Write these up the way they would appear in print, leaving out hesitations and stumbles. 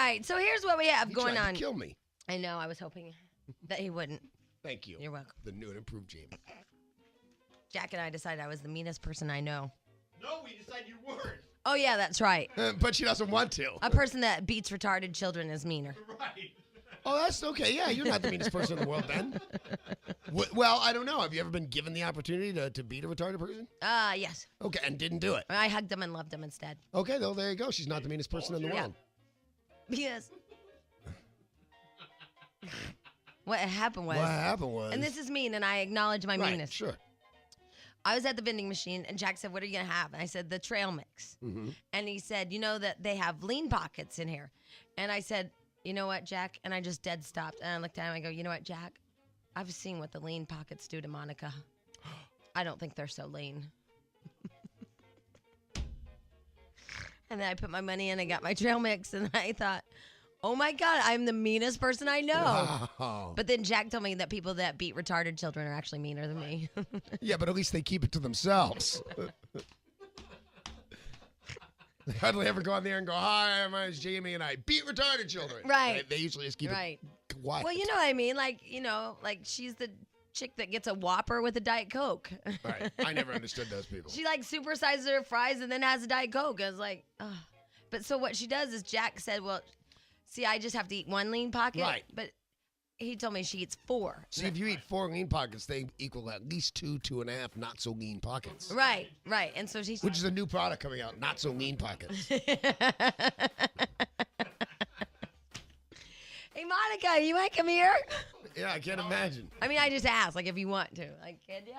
right, so here's what we have He going tried on. to kill me. I know, I was hoping that he wouldn't. Thank you. You're welcome. The new and improved Jamie. Jack and I decided I was the meanest person I know. No, we decided you weren't. Oh, yeah, that's right. But she doesn't want to. A person that beats retarded children is meaner. Right. Oh, that's okay. Yeah, you're not the meanest person in the world, then. Well, I don't know. Have you ever been given the opportunity to beat a retarded person? Yes. Okay, and didn't do it. I hugged him and loved him instead. Okay, though, there you go. She's not the meanest person in the world. Because what happened was... And this is mean, and I acknowledge my meanness. Sure. I was at the vending machine, and Jack said, what are you going to have? And I said, the trail mix. Mm-hmm. And he said, you know that they have lean pockets in here. And I said, you know what, Jack? And I just dead stopped. And I looked at him, and I go, you know what, Jack? I've seen what the lean pockets do to Monica. I don't think they're so lean. And then I put my money in and got my trail mix, and I thought, oh my God, I'm the meanest person I know. Wow. But then Jack told me that people that beat retarded children are actually meaner than me. Yeah, but at least they keep it to themselves. They hardly ever go on there and go, hi, my name's Jamie, and I beat retarded children. Right. They usually just keep it quiet. Well, you know what I mean? Like, like she's the chick that gets a Whopper with a Diet Coke. Right. I never understood those people. She like supersizes her fries and then has a Diet Coke. I was like, ugh. But so what she does is Jack said, well, see, I just have to eat one lean pocket. Right. But he told me she eats 4. See, if you eat 4 lean pockets, they equal at least 2.5 not so lean pockets. Right. And so she's... Which is a new product coming out, not so lean pockets. Hey, Monica, you might come here? Yeah, I can't imagine. I mean, I just asked, like, if you want to. Like, can ya?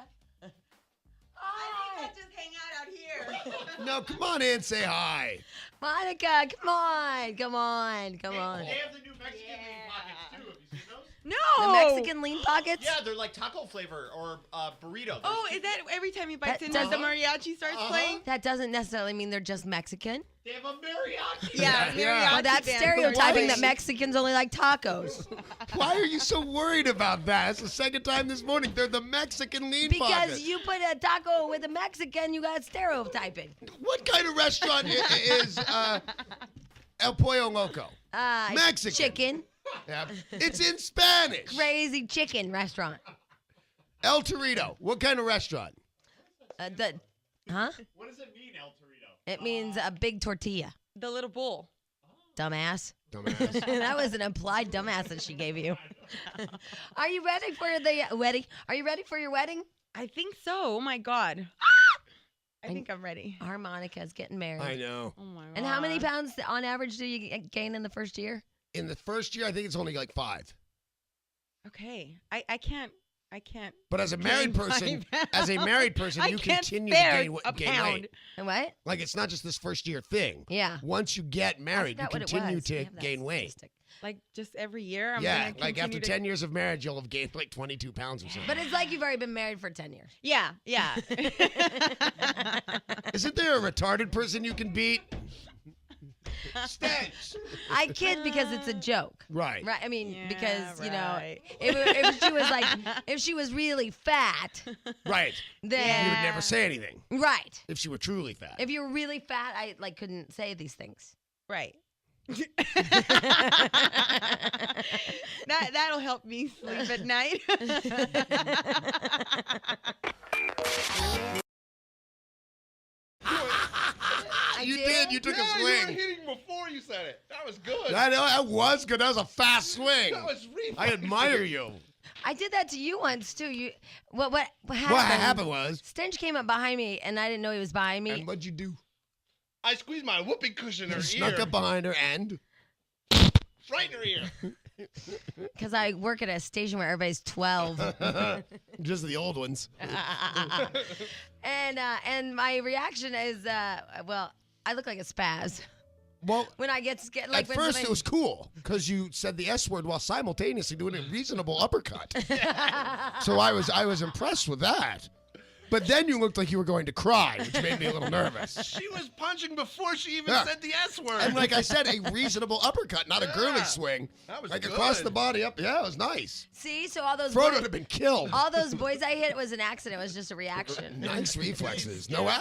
I think I'll just hang out here. No, come on in, say hi. Monica, come on. They have the new Mexican lean pockets, too. Have you seen those? No. The Mexican lean pockets? Yeah, they're like taco flavor or burrito. Oh, is that every time he bites That into the doesn't- mariachi starts playing? That doesn't necessarily mean they're just Mexican. They have a mariachi. Yeah, Yeah. mariachi Well, that's band. stereotyping Why? that Mexicans only like tacos. Why are you so worried about that? It's the second time this morning. They're the Mexican lean Because pockets. you put a taco with a Mexican, you got stereotyping. What kind of restaurant is El Pollo Loco? Mexican. Chicken. Yeah. It's in Spanish. Crazy chicken restaurant. El Torito. What kind of restaurant? What does it mean, El Torito? It means a big tortilla. The little bull. Dumbass. Dumbass. That was an implied dumbass that she gave you. Are you ready for the wedding? Are you ready for your wedding? I think so. Oh my God. I think I'm ready. Our Monica's getting married. I know. Oh my God. And how many pounds on average do you gain in the first year? In the first year, I think it's only like 5. Okay. I can't. But as a married gain person, 5 pounds. you I can't continue to spare gain a pound. weight. And what? Like it's not just this first year thing. Yeah. Once you get married, you I forgot what it continue was. We to have that gain weight. statistic. Like just every year. I'm Yeah, gonna like after continue 10 years of marriage, you'll have gained like 22 pounds or something. But it's like you've already been married for 10 years. Yeah. Isn't there a retarded person you can beat? Stench. I kid because it's a joke. Right. Right. I mean, Yeah, because, right. if she was like, if she was really fat, Right. then. You would never say anything Right. if she were truly fat. If you were really fat, I like couldn't say these things. Right. That'll help me sleep at night. You did. You took a You were swing. hitting before you said it. That was good. I know. That was good. That was a fast swing. That was reflex. I admire you. I did that to you once too. What happened? What happened was, Stench came up behind me, and I didn't know he was behind me. and what'd you do? I squeezed my whoopee cushion in her You snuck ear. up behind her and... Right in her ear. Because I work at a station where everybody's 12. Just the old ones. And my reaction is, well, I look like a spaz. Well, When I get scared. Like at when first somebody- it was cool because you said the S word while simultaneously doing a reasonable uppercut. So I was impressed with that. But then you looked like you were going to cry, which made me a little nervous. She was punching before she even Yeah. said the S word. And like I said, a reasonable uppercut, not a girly Yeah. swing. That was like good. across the body up. Yeah, it was nice. See, so all those Frodo boys, would have been killed. all those boys I hit was an accident. It was just a reaction. Nice reflexes. No,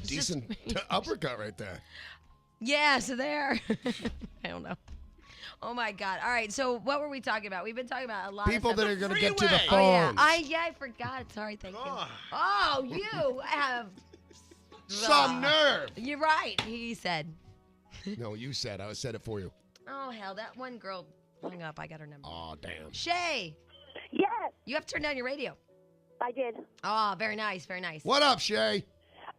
decent uppercut right there. Yeah, so there. I don't know. Oh my God! All right, so what were we talking about? We've been talking about a lot People of stuff. that are going to get to the freeway. phones. Oh yeah, I forgot. Sorry, thank you. Oh. Oh, you have Some nerve. You're right. He said. No, you said. I said it for you. Oh hell, that one girl hung up. I got her number. Oh, damn. Shay, Yes, you have to turn down your radio. I did. Oh, very nice, very nice. What up, Shay?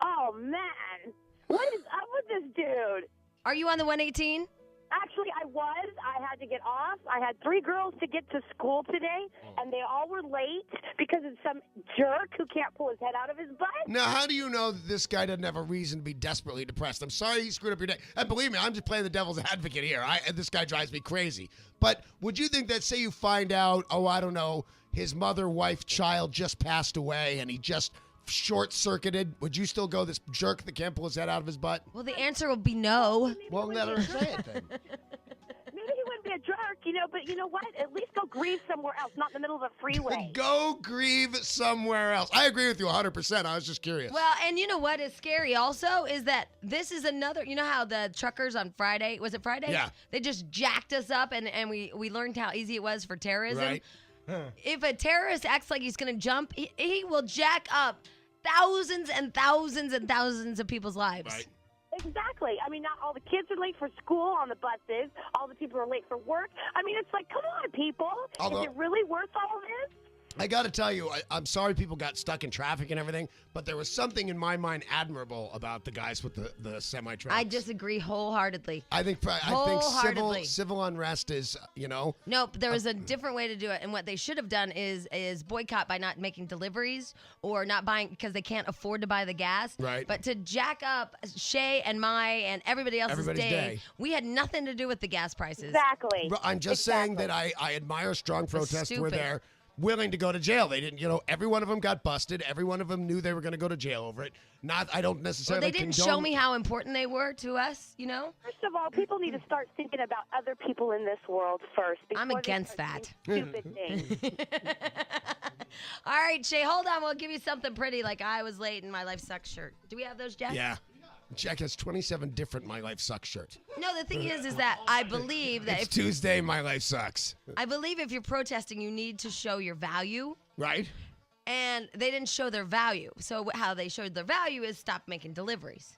Oh, man. What is up with this dude? Are you on the 118? Actually, I was. I had to get off. I had 3 girls to get to school today, and they all were late because of some jerk who can't pull his head out of his butt. Now, how do you know that this guy doesn't have a reason to be desperately depressed? I'm sorry he screwed up your day. And believe me, I'm just playing the devil's advocate here. This guy drives me crazy. But would you think that, say you find out, oh, I don't know, his mother, wife, child just passed away, and he just short-circuited, would you still go this jerk that can't pull his head out of his butt? Well, the answer will be no. Well, let her say it then. Maybe he wouldn't be a jerk, but you know what? At least go grieve somewhere else, not in the middle of a freeway. Go grieve somewhere else. I agree with you 100%. I was just curious. Well, and you know what is scary also is that this is another, you know how the truckers on Friday, was it Friday? Yeah. They just jacked us up and we learned how easy it was for terrorism. Right. If a terrorist acts like he's going to jump, he will jack up thousands and thousands and thousands of people's lives. Right. Exactly. I mean, not all the kids are late for school on the buses. All the people are late for work. I mean, it's like, come on, people. Although- Is it really worth all this? I got to tell you, I'm sorry people got stuck in traffic and everything, but there was something in my mind admirable about the guys with the semi-trucks. I disagree wholeheartedly. I think Wholeheartedly. civil unrest is, Nope, there was a different way to do it, and what they should have done is boycott by not making deliveries or not buying because they can't afford to buy the gas. Right. But to jack up Shay and and everybody else's Everybody's day. we had nothing to do with the gas prices. Exactly. I'm just saying that I admire strong protests where stupid. they're willing to go to jail. They didn't, every one of them got busted. Every one of them knew they were going to go to jail over it. I don't Well, necessarily they didn't condone- show me how important they were to us, First of all, people need to start thinking about other people in this world first. I'm before they against start that. doing Stupid things. All right, Shay, hold on. We'll give you something pretty like I was late and my life sucks shirt. Do we have those, Jack? Yeah. Jack has 27 different My Life Sucks shirts. No, the thing is that I believe that It's Tuesday, My Life Sucks. I believe if you're protesting, you need to show your value. Right? And they didn't show their value. So how they showed their value is stop making deliveries.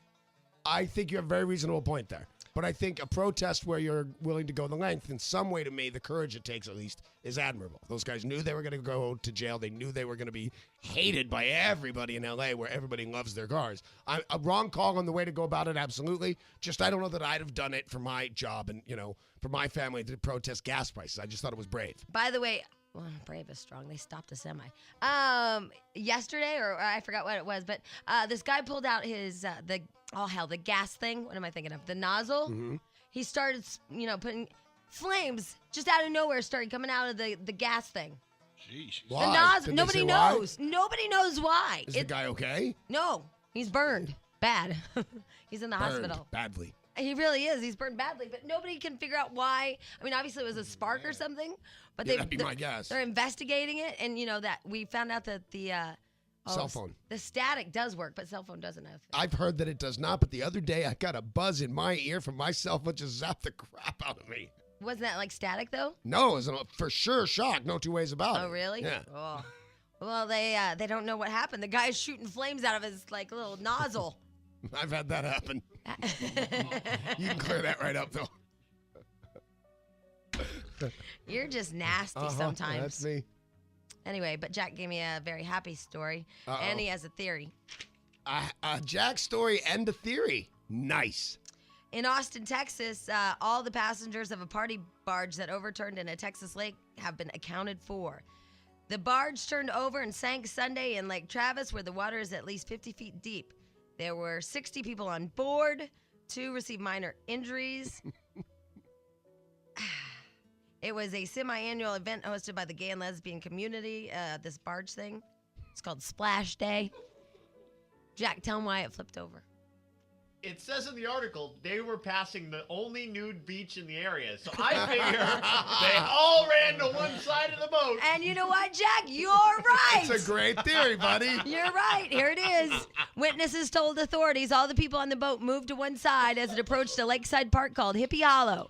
I think you have a very reasonable point there. But I think a protest where you're willing to go the length, in some way to me, the courage it takes at least, is admirable. Those guys knew they were going to go to jail. They knew they were going to be hated by everybody in L.A. where everybody loves their cars. A wrong call on the way to go about it, absolutely. Just I don't know that I'd have done it for my job and, for my family to protest gas prices. I just thought it was brave. By the way, well, brave is strong. They stopped a semi. Yesterday, or I forgot what it was, but this guy pulled out his, the gas thing. What am I thinking of? The nozzle. Mm-hmm. He started, putting flames just out of nowhere started coming out of the gas thing. Jeez. The Why? nozzle. Did they Nobody say why? knows. Nobody knows why. Is the guy okay? No, he's burned bad. He's in the Burned hospital. badly. He really is. He's burned badly, but nobody can figure out why. I mean, obviously it was a spark or something, but Yeah, that'd be my guess. They're investigating it, and that we found out that the Cell phone. the static does work, but cell phone doesn't have. I've heard that it does not, but the other day I got a buzz in my ear from my cell phone, just zapped the crap out of me. Wasn't that like static though? No, it was for sure shock. No two ways about it. Oh, really? Yeah. Oh. Well, they don't know what happened. The guy's shooting flames out of his little nozzle. I've had that happen. You can clear that right up, though. You're just nasty sometimes. That's me. Anyway, but Jack gave me a very happy story, and he has a theory. Jack's story and a theory. Nice. In Austin, Texas, all the passengers of a party barge that overturned in a Texas lake have been accounted for. The barge turned over and sank Sunday in Lake Travis, where the water is at least 50 feet deep. There were 60 people on board. 2 received minor injuries. It was a semi-annual event hosted by the gay and lesbian community, this barge thing. It's called Splash Day. Jack, tell them why it flipped over. It says in the article they were passing the only nude beach in the area. So I figure they all ran to one side of the boat. And you know what, Jack? You're right. It's a great theory, buddy. You're right. Here it is. Witnesses told authorities all the people on the boat moved to one side as it approached a lakeside park called Hippie Hollow.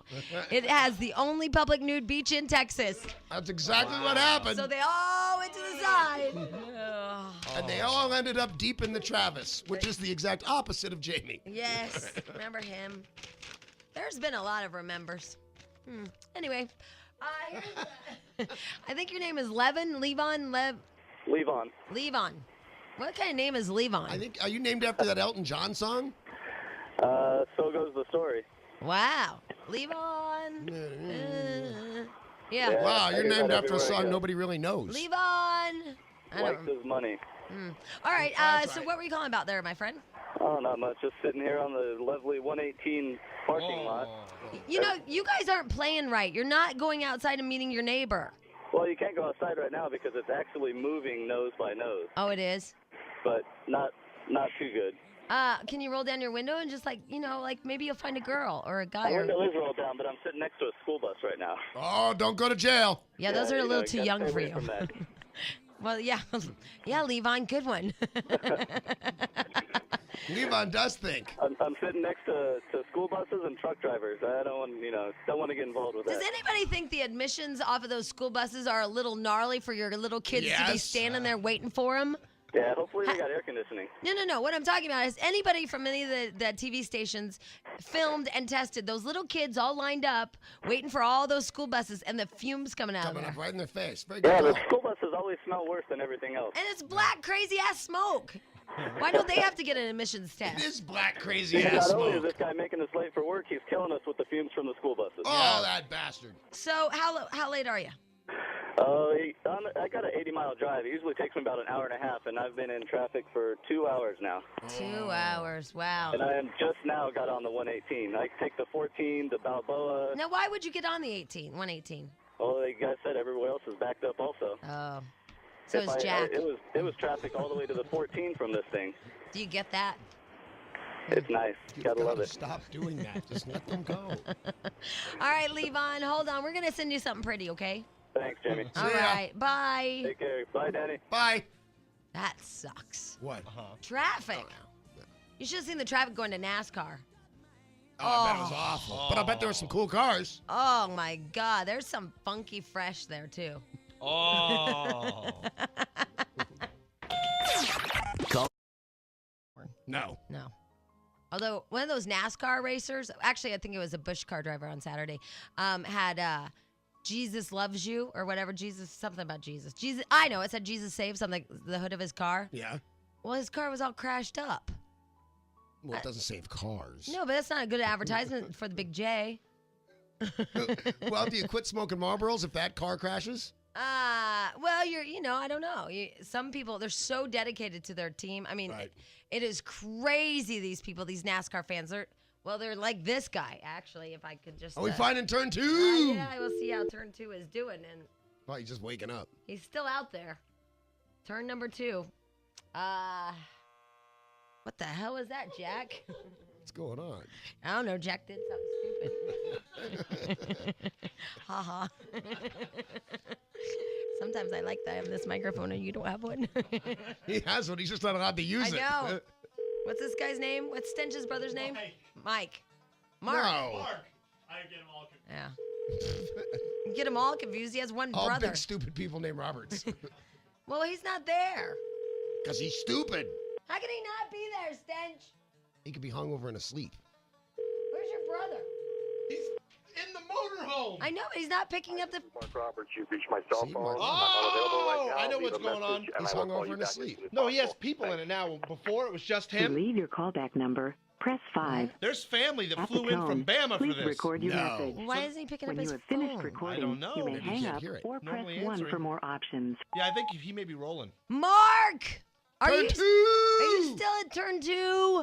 It has the only public nude beach in Texas. That's exactly what happened. So they all went to the side. And they all ended up deep in the Travis, which is the exact opposite of Jamie. Yes, remember him. There's been a lot of remembers. Anyway, I think your name is Levon. Levon. What kind of name is Levon? I think, are you named after that Elton John song? So goes the story. Wow. Levon. Yeah. Wow, you're I do named that after a everywhere I song go. nobody really knows. Levon. I Likes don't. his money. All right. That's So right. what were you calling about there, my friend? Oh, not much. Just sitting here on the lovely 118 parking lot. You know, you guys aren't playing right. You're not going outside and meeting your neighbor. Well, you can't go outside right now because it's actually moving nose by nose, Oh, it is. but not too good. Can you roll down your window and just like maybe you'll find a girl or a guy? My Or... window is rolled down, but I'm sitting next to a school bus right now. Oh, don't go to jail. Yeah, those are a you little know, too gotta young stay for away you. from that. Well, yeah, Levon, good one. Levon does think. I'm sitting next to school buses and truck drivers. I don't want to get involved with Does that. anybody think the admissions off of those school buses are a little gnarly for your little kids to be Yes. standing there waiting for them? Yeah, hopefully they got air conditioning. No. What I'm talking about is anybody from any of the TV stations filmed and tested those little kids all lined up waiting for all those school buses and the fumes coming out Coming of up there. right in their face. Very good Yeah, the call. school buses always smell worse than everything else. And it's black, crazy-ass smoke. Why don't they have to get an admissions It test? is black crazy Not ass only is smoke. this guy making us late for work, he's killing us with the fumes from the school buses. Oh, that bastard. So how late are you? I got an 80-mile drive. It usually takes me about an hour and a half, and I've been in traffic for 2 hours now. 2 hours. Wow. And I am just now got on the 118. I take the 14 to Balboa. Now, why would you get on the 118? Well, like I said, everywhere else is backed up also. Oh. So If is Jack. It was traffic all the way to the 14 from this thing. Do you get that? It's nice. You Gotta love gotta it. stop doing that. Just let them go. All right, Levon, hold on. We're going to send you something pretty, okay? Thanks, Jamie. All ya. right. Bye. Take care. Bye, Danny. Bye. That sucks. What? Traffic. You should have seen the traffic going to NASCAR. Oh, I bet it was awful. But I bet there were some cool cars. Oh, my God. There's some funky fresh there, too. Oh. No. No. Although one of those NASCAR racers, actually, I think it was a Busch car driver on Saturday, had Jesus loves you or whatever. Jesus, something about Jesus. Jesus, I know. It said Jesus saves something, the hood of his car. Yeah. Well, his car was all crashed up. Well, it doesn't save cars. No, but that's not a good advertisement for the big J. Well, do you quit smoking Marlboros if that car crashes? Well, I don't know. Some people, they're so dedicated to their team. I mean, Right. it is crazy, these people, these NASCAR fans. They're like this guy, actually, if I could just... Are we finding turn two? yeah, we'll see how turn 2 is doing, and Oh, he's just waking up. he's still out there. Turn number 2. What the hell is that, Jack? What's going on? I don't know. Jack did something stupid. Ha ha. Sometimes I like that I have this microphone and you don't have one. He has one. He's just not allowed to use it. I know. What's this guy's name? What's Stench's brother's name? Mike. Mark. No. Mark. I get them all confused. Yeah. Get them all confused. He has one All brother. big stupid people named Roberts. Well, he's not there. Because he's stupid. How can he not be there, Stench? He could be hungover and asleep. Where's your brother? He's in the motorhome. I know, but he's not picking up the... Mark Roberts, you've reached my cell See, phone. Mark. I'm unavailable right now. I know Leave what's a going on. message, and He's I will call hungover you and back asleep. as soon as No, he has possible. people in it now. Before it was just To him. leave your callback number, press 5. There's family that At the flew in from tone, Bama please for this. record your No. message. Why isn't he picking When up you his have finished phone? recording, don't know. you may Maybe you hang can't up hear it. or press Normally 1 answering. for more options. Yeah, I think he may be rolling. Mark! Are Turn you two! still at turn 2?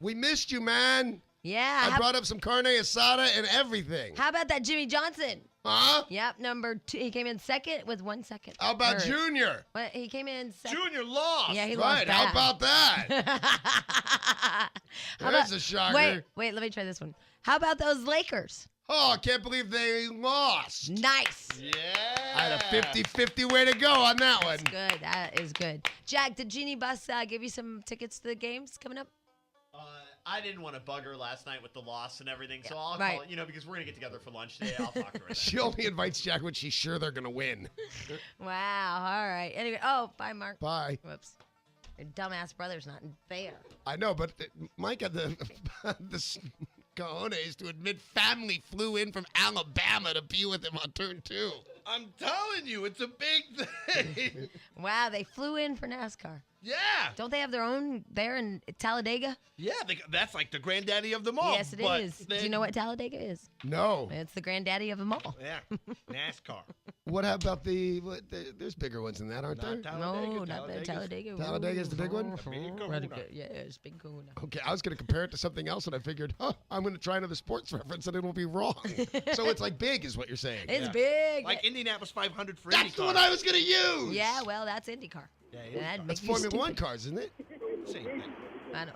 We missed you, man. Yeah. I brought up some carne asada and everything. How about that Jimmy Johnson? Huh? Yep, number 2. He came in second with 1 second. How about Or- Junior? What? He came in second. Junior lost. Yeah, he lost Right, bad. how about that? How There's about- a shocker. Wait, let me try this one. How about those Lakers? Oh, I can't believe they lost. Nice. Yeah. I had a 50-50 way to go on that one. That's good. That is good. Jack, did Jeannie Bus give you some tickets to the games coming up? I didn't want to bug her last night with the loss and everything, so I'll right. call, because we're going to get together for lunch today. I'll talk to her. She only invites Jack when she's sure they're going to win. Wow. All right. Anyway, bye, Mark. Bye. Whoops. Your dumbass brother's not there. I know, but Mike had the cojones to admit family flew in from Alabama to be with him on turn 2. I'm telling you, it's a big thing. Wow, they flew in for NASCAR. Yeah. Don't they have their own there in Talladega? Yeah, that's like the granddaddy of them all. Yes, it is. Do you know what Talladega is? No. It's the granddaddy of them all. Yeah, NASCAR. What about there's bigger ones than that, aren't there? No, not the Talladega. Talladega's the big one? Really good. Yeah, it's Big Kahuna. Okay, I was going to compare it to something else, and I figured, I'm going to try another sports reference, and it'll be wrong. So it's like big is what you're saying. It's big. Like Indianapolis 500 for That's IndyCar. the one I was going to use. Yeah, well, that's IndyCar. Yeah, That's Formula 1 cars, isn't it? Same thing. I know.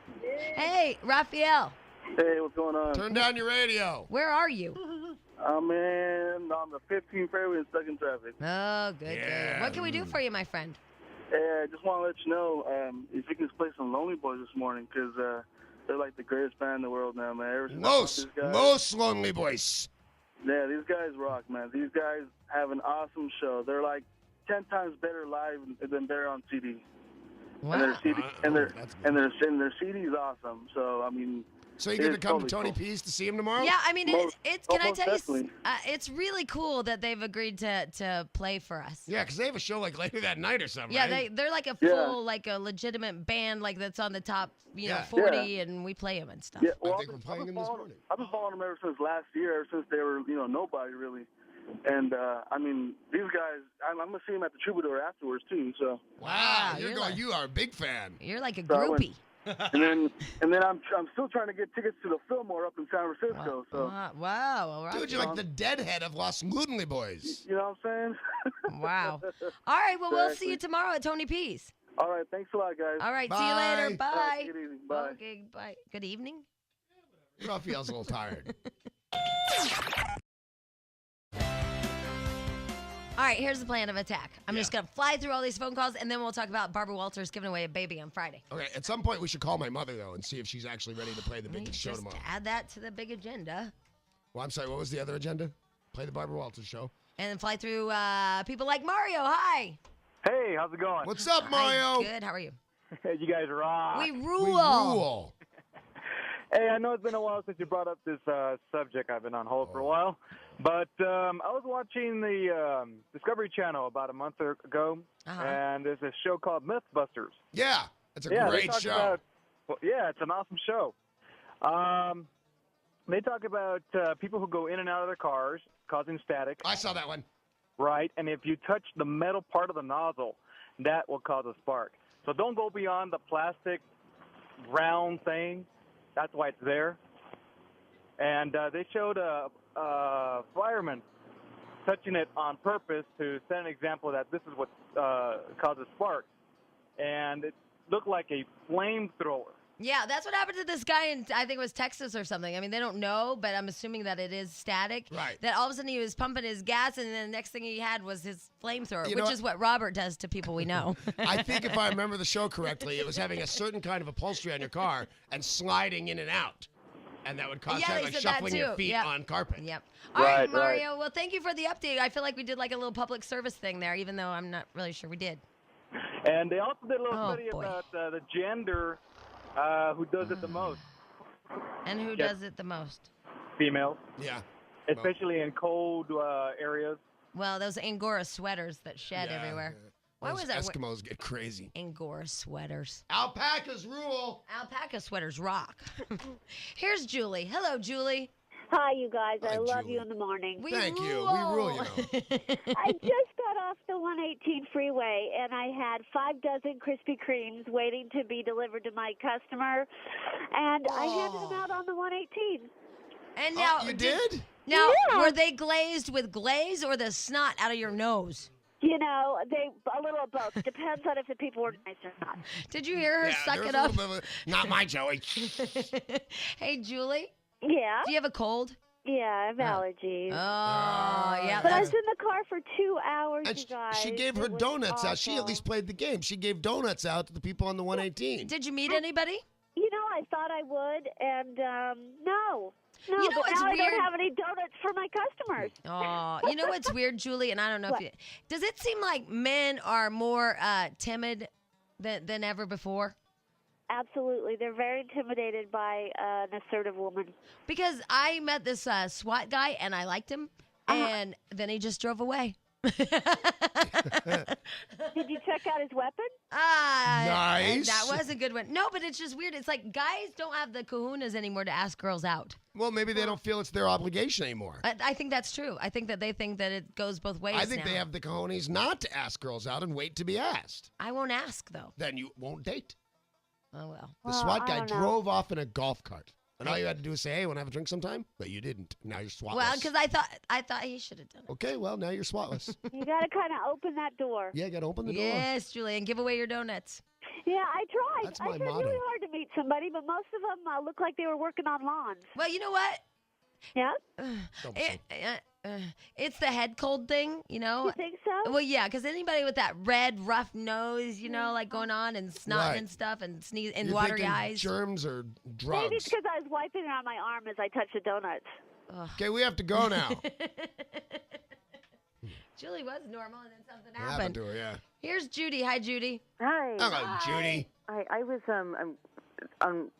Hey, Raphael, Hey, what's going on? Turn down your radio. where are you? I'm in on the 15 freeway and stuck in traffic. Oh, good, Yeah. good. What can we do for you, my friend? Hey, I just want to let you know if you can play some Lonely Boys this morning, because they're like the greatest band in the world now, man. Ever since I met these guys- Most Lonely Boys. Yeah, these guys rock, man. These guys have an awesome show. They're like 10 times better live than they're on CD. Wow. And their CD, Wow, and their that's good. and their CD's awesome. So I mean, So you get to it's come to totally Tony cool. P's to see him tomorrow? Yeah, I mean, it's. Can I most tell you? definitely. It's really cool that they've agreed to play for us. Yeah, because they have a show like later that night or something, Yeah, right? they're like a Yeah. full, like a legitimate band, like that's on the top, Yeah. 40, and we play them and stuff. Yeah, well, I think we're playing them this morning. I've been following them ever since last year, ever since they were, nobody really. And I mean, these guys, I'm gonna see them at the Troubadour afterwards too. So, Wow, you're you're going. like- You are a big fan. You're like a So I went- groupie. and then I'm still trying to get tickets to the Fillmore up in San Francisco. So, Wow. All right. Dude, you're like the deadhead of Los Lonely Boys. you know what I'm saying? Wow. All right. Well, we'll see Exactly. you tomorrow at Tony P's. All right, thanks a lot, guys. All right. See Bye. you later. All right, Bye. take it easy. Bye. Okay. Bye. Good evening. Raphael's a little tired. All right. Here's the plan of attack. I'm just gonna fly through all these phone calls, and then we'll talk about Barbara Walters giving away a baby on Friday. Okay, at some point we should call my mother, though, and see if she's actually ready to play the big Right, show just tomorrow. add that to the big agenda, Well, I'm sorry, what was the other agenda? Play the Barbara Walters show. and then fly through people like Mario. Hi. Hey, how's it going? What's up, Hi, Mario? good. How are you? You guys rock. We We rule. rule. Hey, I know it's been a while since you brought up this subject. I've been on hold for a while. But I was watching the Discovery Channel about a month ago, and there's a show called Mythbusters. Yeah, it's a they great talk show. About, yeah, it's an awesome show. They talk about people who go in and out of their cars, causing static. I saw that one. Right, and if you touch the metal part of the nozzle, that will cause a spark. So don't go beyond the plastic round thing. That's why it's there. And they showed a fireman touching it on purpose to set an example that this is what causes sparks. And it looked like a flamethrower. Yeah, that's what happened to this guy in, I think it was Texas or something. I mean, they don't know, but I'm assuming that it is static. Right. That all of a sudden he was pumping his gas, and then the next thing he had was his flamethrower, You know which is what Robert does to people we know. I think if I remember the show correctly, it was having a certain kind of upholstery on your car and sliding in and out. And that would cause Yeah, kind they of like said that shuffling your too. feet Yep. on carpet. Yep. All right, Right, Mario. Well, thank you for the update. I feel like we did like a little public service thing there, even though I'm not really sure we did. And they also did a little Oh, study boy. about the gender who does it the most. And who Yes. does it the most? Females, Yeah. especially in cold areas. Well, those Angora sweaters that shed Yeah, everywhere. yeah. Why Those was that? Eskimos get crazy. Angora sweaters. Alpacas rule. Alpaca sweaters rock. Here's Julie. Hello, Julie. Hi, you guys. Hi, I love Julie. you in the morning. We Thank you. rule. We rule, you know. I just got off the 118 freeway, and I had 5 dozen Krispy Kremes waiting to be delivered to my customer, and I handed them out on the 118. And now, Oh, you did? Now, Yeah. were they glazed with glaze or the snot out of your nose? You know, a little of both. Depends on if the people were nice or not. Did you hear her Yeah, suck there's it a up? little bit of not my Joey. Hey, Julie, Yeah. do you have a cold? Yeah, I have allergies. Oh, yeah. But I That's, was in the car for 2 hours, And you guys. she gave her It was donuts out. She at awful. least played the game. She gave donuts out to the people on the 118. did you meet anybody? You know, I thought I would, and no. No, You know but what's now I weird? don't have any donuts for my customers. Oh, you know what's weird, Julie? And I don't know What? if you. Does it seem like men are more timid than ever before? Absolutely. They're very intimidated by an assertive woman. Because I met this SWAT guy and I liked him, and then he just drove away. Did you check out his weapon? Nice. That was a good one. No, but it's just weird. It's like guys don't have the kahunas anymore to ask girls out. Well, maybe they don't feel it's their obligation anymore. I think that's true. I think that they think that it goes both ways. I think now. they have the cojones not to ask girls out and wait to be asked. I won't ask though. Then you won't date. Oh well. The Well, SWAT I guy don't know. drove off in a golf cart. And all you had to do is say, hey, want to have a drink sometime? But you didn't. Now you're SWATless. Well, because I thought he should have done it. Okay, well, now you're SWATless. You got to kind of open that door. Yeah, got to open the door. Yes, Julie, and give away your donuts. Yeah, I tried. That's I my tried motto. really hard to meet somebody, but most of them looked like they were working on lawns. Well, you know what? Yeah? Don't be It's the head cold thing, you know. You think so? Well, yeah, because anybody with that red, rough nose, you know, like going on and snot Right. and stuff and sneeze and You're watery thinking eyes. germs or Maybe it's drugs. because I was wiping it on my arm as I touched the donuts. Okay, we have to go now. Julie was normal, and then something What happened happened. to her, yeah. Here's Judy. Hi, Judy. Hi. Hello, Judy. I was I'm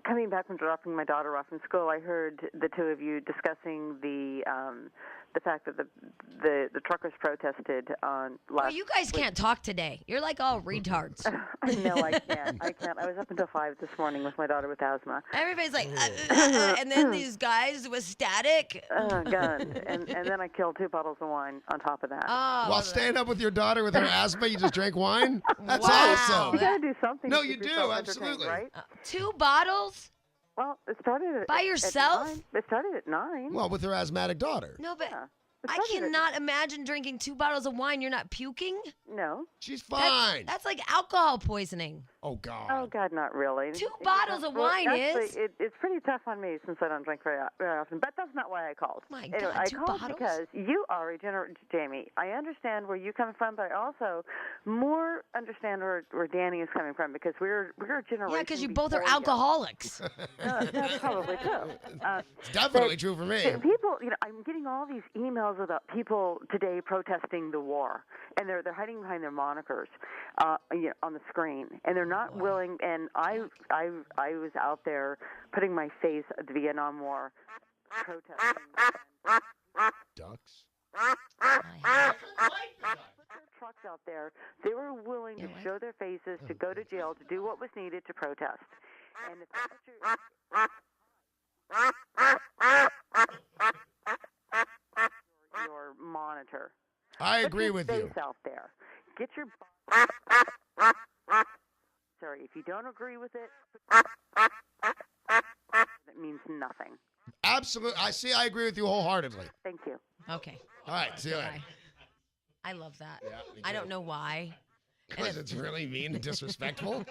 coming back from dropping my daughter off in school. I heard the two of you discussing the fact that the truckers protested on last. Well, you guys can't talk today. You're like all retards. I know I can't. I was up until 5 this morning with my daughter with asthma. Everybody's like, and then these guys with static. Oh God! And then I killed 2 bottles of wine on top of that. Oh, While staying up with your daughter with her asthma, you just drank wine? That's Wow. You awesome. gotta do something. No, to you keep do, yourself entertained, absolutely. Right? 2 bottles? Well, it started at, By at yourself? 9. It started at 9. Well, with her asthmatic daughter. No, but Yeah. It I started at- cannot imagine drinking 2 bottles of wine. You're not puking? No. She's That's- fine. That's like alcohol poisoning. Oh, God. Oh God, not really. 2 bottles of wine actually, is. It's pretty tough on me since I don't drink very often. But that's not why I called. My Anyway, God, I 2 called bottles? because you are a Jamie. I understand where you come from, but I also more understand where Danny is coming from because we're a generation. Yeah, because you both are before you. alcoholics. That's probably true. It's definitely true for me. People, I'm getting all these emails about people today protesting the war, and they're hiding behind their monikers, on the screen, and they're not willing. And I was out there putting my face at the Vietnam War, protesting. Ducks. Trucks out there, they were willing to show their faces, to go to jail, to do what was needed to protest. And if that's your monitor. I Put agree your with face you. out there. Get your. Sorry, if you don't agree with it, it means nothing. Absolutely. I agree with you wholeheartedly. Thank you. Okay. All right, see you later. Bye. I love that. Yeah, me I too. don't know why. Because it's really mean and disrespectful.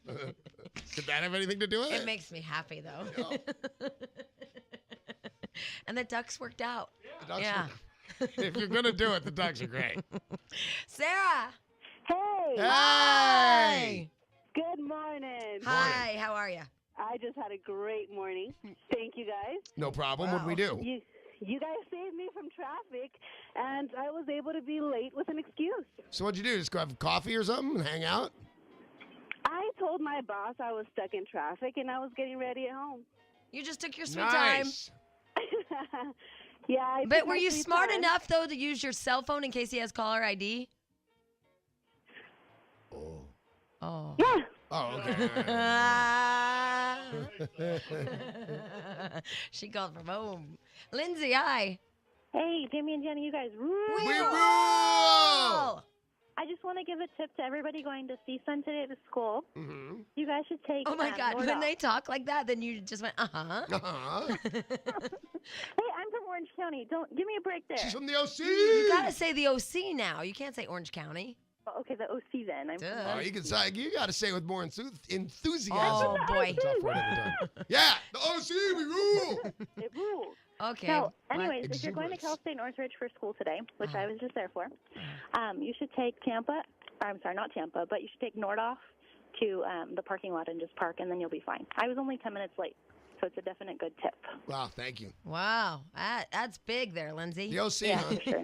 Did that have anything to do with it? It makes me happy, though. And the ducks worked out. The ducks Yeah. if you're going to do it, the ducks are great. Sarah. Hey, Hey! good morning. Hi. How are you? I just had a great morning. Thank you guys. No problem. What'd we do? You guys saved me from traffic, and I was able to be late with an excuse. So what'd you do? Just go have coffee or something and hang out? I told my boss I was stuck in traffic, and I was getting ready at home. You just took your sweet time. Nice. Yeah, I But took were my you sweet smart time. enough, though, to use your cell phone in case he has caller ID? Oh. Oh. Yeah. Oh, okay. She called from home. Lindsay, hi. Hey, Jamie and Jenny, you guys rule. We rule! I just want to give a tip to everybody going to CSUN today to school. Mm-hmm. You guys should take. Oh my God! When Nordoff. they talk like that, then you just went, uh-huh. Uh-huh. Hey, I'm from Orange County. Don't give me a break there. She's from the OC. You gotta say the OC now. You can't say Orange County. Oh, okay, the OC then. I'm from Duh. Oh, you can say you got to say it with more enthusiasm. Oh boy. Tough word every time. Yeah, the OC, we rule. It rules. Okay. So, what? anyways, if you're going to Exuberance. Cal State Northridge for school today, which I was just there for, you should take Tampa. I'm sorry, not Tampa, but you should take Nordoff to the parking lot and just park, and then you'll be fine. I was only 10 minutes late, so it's a definite good tip. Wow, thank you. Wow, that's big there, Lindsay. The OC, Yeah, huh? for sure.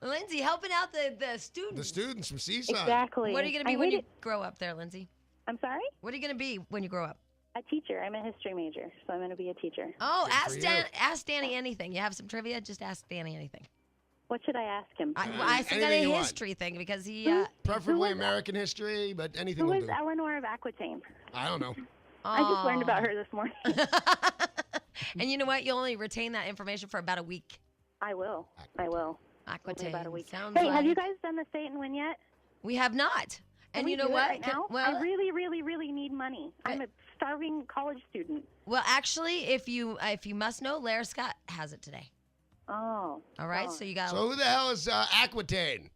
Lindsay, helping out the students. The students from Seaside. Exactly. What are you going to be when you grow up there, Lindsay? I'm sorry? What are you going to be when you grow up? A teacher. I'm a history major, so I'm going to be a teacher. Oh, Good for you. ask Danny anything. You have some trivia? Just ask Danny anything. What should I ask him? I still got anything you a want. history thing because he. Preferably American history, but anything Who will is do. Eleanor of Aquitaine? I don't know. I just learned about her this morning. And you know what? You'll only retain that information for about a week. I will. I will. Aquitaine. About a week. Sounds Hey, like... have you guys done the State and Win yet? We have not. Can And we you know do it what? right now? Well, I really, really, really need money. I'm a starving college student. well, actually, if you must know, Lara Scott has it today. Oh. All right, oh. so you got. So who the hell is Aquitaine?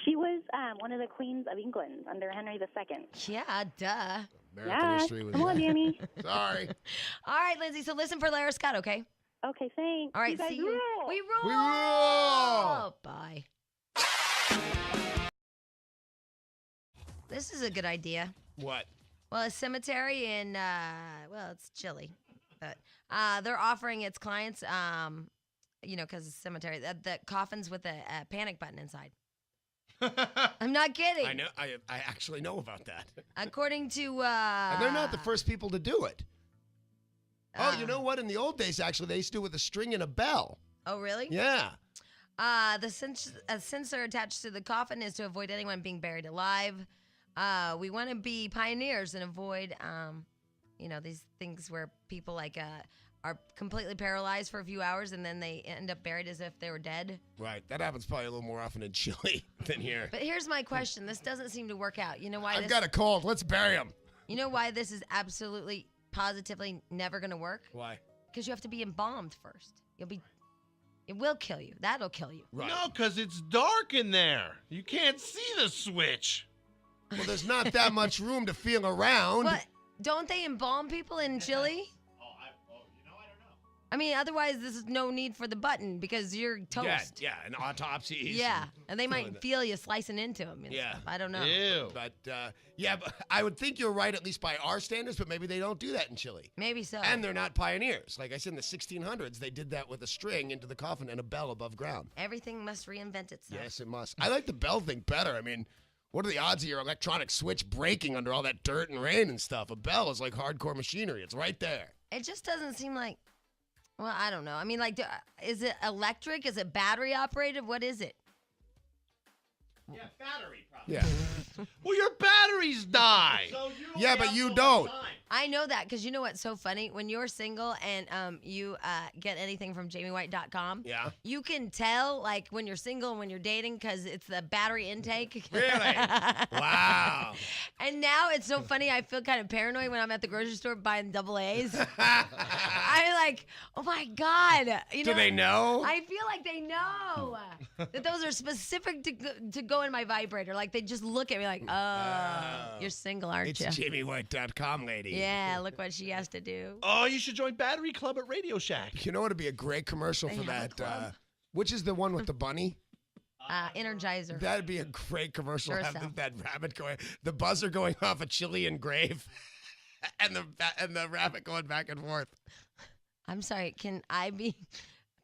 She was one of the queens of England under Henry II. Yeah, duh. American Yeah. history was Come on, Danny. Sorry. All right, Lindsay. So listen for Lara Scott, okay? Okay, thanks. All right, you guys see you. rule. We rule. We rule. Bye. This is a good idea. What? Well, a cemetery in well, it's chilly, but they're offering its clients, because it's a cemetery, the coffins with a panic button inside. I'm not kidding. I know. I actually know about that. According to And they're not the first people to do it. Oh, you know what? In the old days, actually, they used to do it with a string and a bell. Oh, really? Yeah. The sensor attached to the coffin is to avoid anyone being buried alive. We want to be pioneers and avoid, these things where people are completely paralyzed for a few hours and then they end up buried as if they were dead. Right. That happens probably a little more often in Chile than here. But here's my question. This doesn't seem to work out. You know why? I've got a cold. Let's bury him. You know why this is absolutely, positively never going to work? Why? Because you have to be embalmed first. It will kill you. That'll kill you. Right. No, because it's dark in there. You can't see the switch. Well, there's not that much room to feel around. But don't they embalm people in Chile? I mean, otherwise, this is no need for the button because you're toast. Yeah, and autopsies. Yeah, and they might feel you slicing into them. And Yeah. stuff. I don't know. Ew. But, but I would think you're right, at least by our standards, but maybe they don't do that in Chile. Maybe so. And they're not pioneers. Like I said, in the 1600s, they did that with a string into the coffin and a bell above ground. Everything must reinvent itself. Yes, it must. I like the bell thing better. I mean, what are the odds of your electronic switch breaking under all that dirt and rain and stuff? A bell is like hardcore machinery. It's right there. It just doesn't seem like. Well, I don't know. I mean, is it electric? Is it battery operated? What is it? Yeah, battery probably. Yeah. Well, your batteries die. So Yeah, but you don't. I know that because you know what's so funny? When you're single and you get anything from JamieWhite.com, Yeah. you can tell like when you're single and when you're dating because it's the battery intake. Really? Wow. And now it's so funny. I feel kind of paranoid when I'm at the grocery store buying double A's. I'm like, oh my God. Do they know? I feel like they know that those are specific to go in my vibrator. Like they just look at me like, oh, you're single, aren't It's you? JamieWhite.com, lady. Yeah, look what she has to do. Oh, you should join Battery Club at Radio Shack. You know what would be a great commercial They for have a that? club? Which is the one with the bunny? Energizer. That'd be a great commercial. Sure Have sound. that rabbit going, the buzzer going off a Chilean grave, and the rabbit going back and forth. I'm sorry. Can I be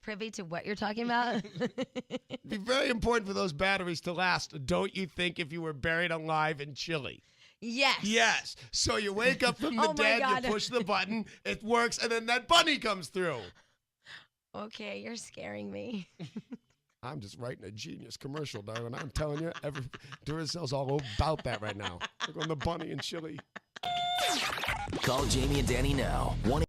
privy to what you're talking about? It'd be very important for those batteries to last, don't you think, if you were buried alive in Chile? Yes. Yes. So you wake up from the Oh my dead, God. you push the button, it works, and then that bunny comes through. Okay, you're scaring me. I'm just writing a genius commercial, darling. I'm telling you, Duracell's all about that right now. Look on the bunny in Chile. Call Jamie and Danny now. 1